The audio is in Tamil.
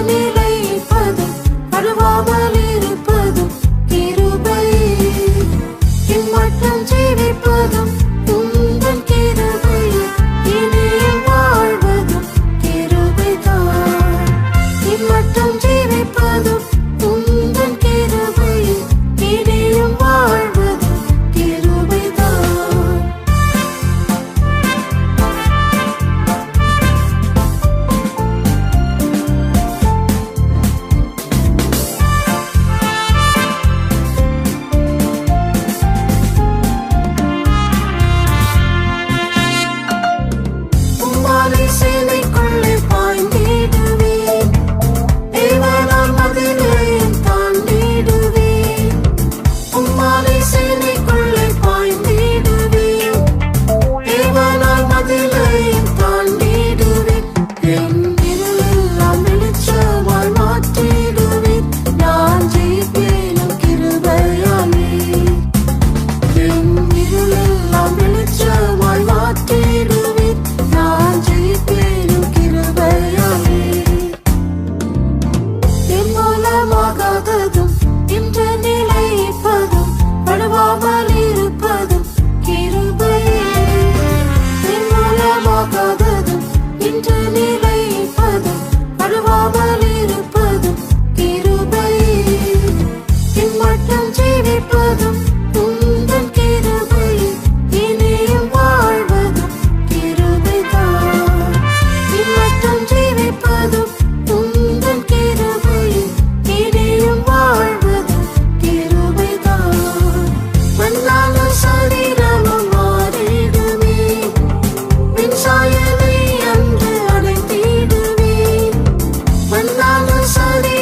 நிலைப்பதும் வழுவாமல் இருப்பதும் கிருபை. இம்மட்டும் ஜீவிப்பதும் உந்தன் கிருபை, இனியும் வாழ்வதும் கிருபைதான். இம்மட்டும் ஜீவிப்பதும் உந்தன் கிருபை, இனியும் வாழ்வதும் கிருபைதான். உம்மாலே சேனைக்குள்ளே பாய்ந்திடுவேன், தேவனால் மதிலையும் தாண்டிடுவேன். உம்மாலே சேனைக்குள்ளே பாய்ந்திடுவேன், தேவனால் மதிலையும் தாண்டிடுவேன். என் இருளெல்லாம் வெளிச்சமாய் மாற்றிடுவேன், நான் ஜெயிப்பேனும் கிருபையாலே. என் இருளெல்லாம் வெளிச்சமாய் மாற்றிடுவேன், நான் ஜெயிப்பேனும் கிருபையாலே. என் மூலமாகாததும் இன்று நிலைப்பதும் வழுவாமல் இருப்பதும் கிருபையே. என் மூலமாகாததும் இன்று நிலைப்பதும் வழுவாமல் இருப்பதும் கிருபையே. இம்மட்டும் ஜீவிப்பதும் உந்தன் கிருபை, இனியும் வாழ்வதும் கிருபைதான். இம்மட்டும் ஜீவிப்பதும் உந்தன் கிருபை, இனியும் வாழ்வதும் கிருபைதான். மண்ணாலும் சரீரமும் மாறிடுமே, மின்சாயலை அன்று அடைந்திடுவேன். மண்ணாலும் சரீரமும்